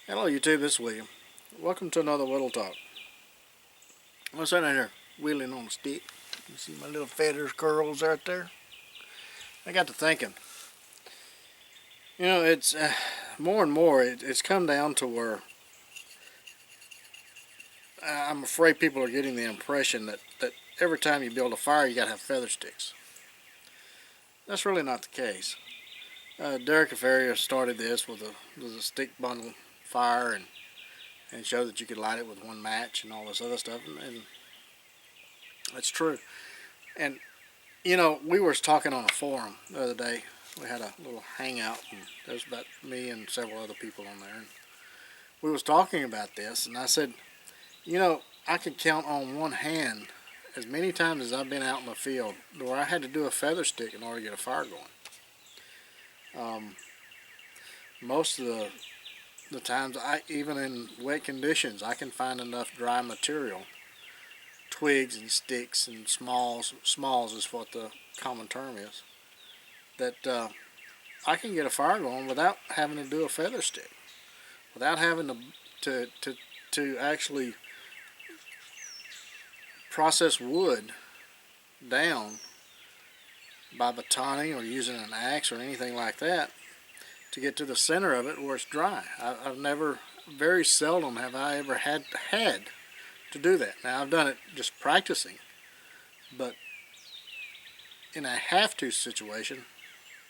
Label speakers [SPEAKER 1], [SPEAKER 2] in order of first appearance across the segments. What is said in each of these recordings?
[SPEAKER 1] Hello YouTube, this is William. Welcome to another Whittle Talk. I'm sitting here wheeling on a stick. You see my little feathers curls right there? I got to thinking. You know, it's more and more, it's come down to where I'm afraid people are getting the impression that every time you build a fire you got to have feather sticks. That's really not the case. Derek Afaria started this with a stick bundle fire and showed that you could light it with one match and all this other stuff, and that's true. And you know, we were talking on a forum the other day. We had a little hangout, and there was about me and several other people on there, and we was talking about this, and I said, you know, I could count on one hand as many times as I've been out in the field where I had to do a feather stick in order to get a fire going. Most of the times, even in wet conditions, I can find enough dry material, twigs and sticks and smalls is what the common term is, that I can get a fire going without having to do a feather stick, without having to actually process wood down by batoning or using an axe or anything like that to get to the center of it where it's dry. Very seldom have I ever had to do that. Now I've done it just practicing, but in a have-to situation,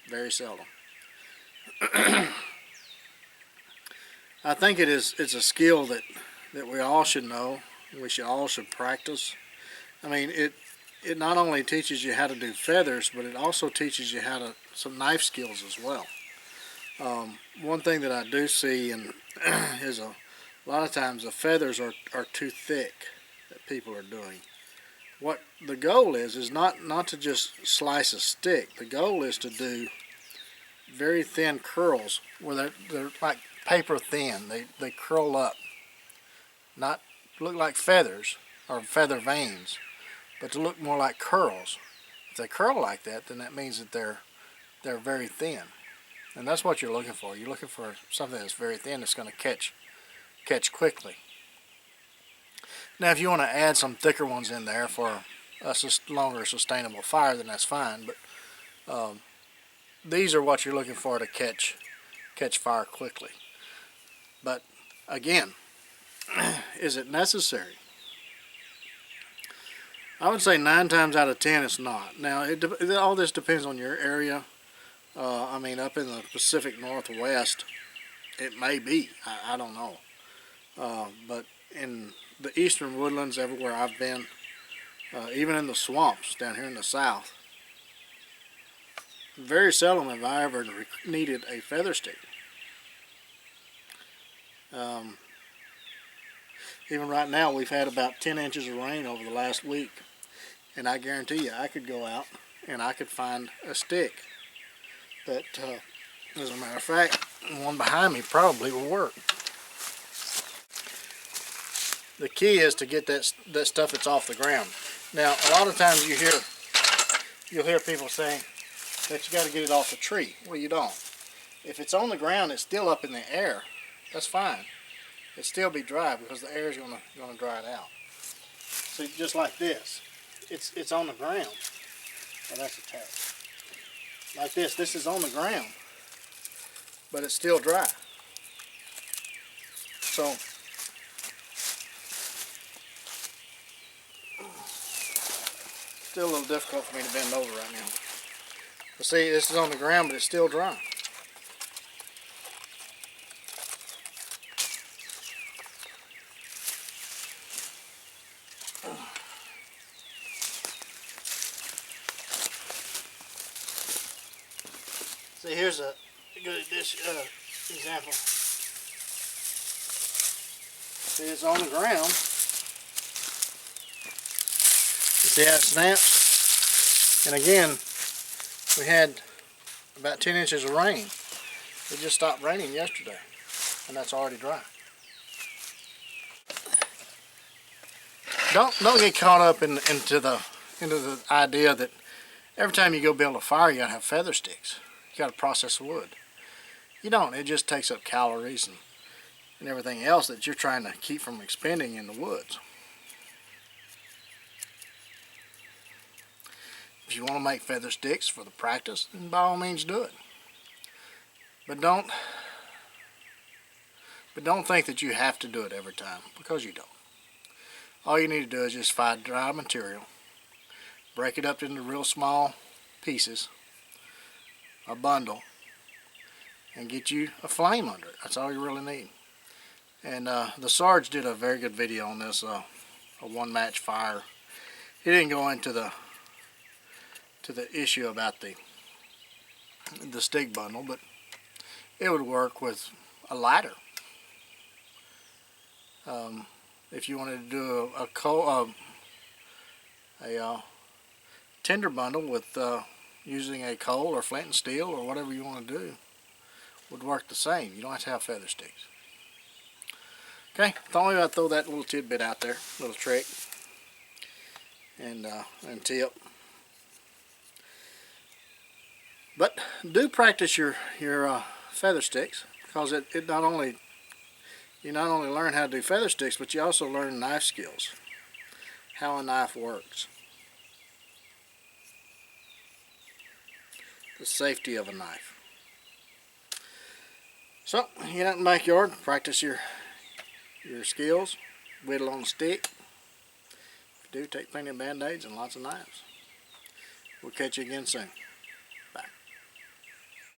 [SPEAKER 1] very seldom. I think it's a skill that we all should know. We should practice. I mean, it not only teaches you how to do feathers, but it also teaches you some knife skills as well. One thing that I do see is a lot of times the feathers are too thick that people are doing. What the goal is not to just slice a stick. The goal is to do very thin curls where they're like paper thin. They curl up, not look like feathers or feather veins, but to look more like curls. If they curl like that, then that means that they're very thin. And that's what you're looking for. You're looking for something that's very thin that's going to catch quickly. Now, if you want to add some thicker ones in there for a longer sustainable fire, then that's fine. But these are what you're looking for to catch fire quickly. But again, is it necessary? I would say 9 times out of 10 it's not. Now, all this depends on your area. I mean, up in the Pacific Northwest, it may be. I don't know. But in the eastern woodlands, everywhere I've been, even in the swamps down here in the south, very seldom have I ever needed a feather stick. Even right now, we've had about 10 inches of rain over the last week, and I guarantee you I could go out and I could find a stick that, as a matter of fact, the one behind me probably will work. The key is to get that stuff that's off the ground. Now, a lot of times you'll hear people saying that you got to get it off the tree. Well, you don't. If it's on the ground, it's still up in the air. That's fine. It'll still be dry because the air is going to dry it out. So just like this, it's on the ground. Oh, that's a tap. Like this is on the ground, but it's still dry. So still a little difficult for me to bend over right now. But see, this is on the ground, but it's still dry. See, here's a good example. See, it's on the ground. You see how it snaps? And again, we had about 10 inches of rain. It just stopped raining yesterday, and that's already dry. Don't get caught up into the idea that every time you go build a fire, you gotta have feather sticks. You gotta process the wood. You don't. It just takes up calories, and and everything else that you're trying to keep from expending in the woods. If you want to make feather sticks for the practice, then by all means do it. But don't think that you have to do it every time, because you don't. All you need to do is just find dry material, break it up into real small pieces, a bundle, and get you a flame under it. That's all you really need. And the Sarge did a very good video on this, a one match fire. He didn't go into the issue about the stick bundle, but it would work with a lighter. If you wanted to do a tinder bundle with using a coal or flint and steel or whatever you want to do, would work the same. You don't have to have feather sticks. Okay, thought maybe I'd throw that little tidbit out there, little trick and tip. But do practice your feather sticks, because it not only you not only learn how to do feather sticks, but you also learn knife skills, how a knife works, the safety of a knife. So, get out in the backyard, practice your skills, whittle on a stick. If you do, take plenty of band-aids and lots of knives. We'll catch you again soon.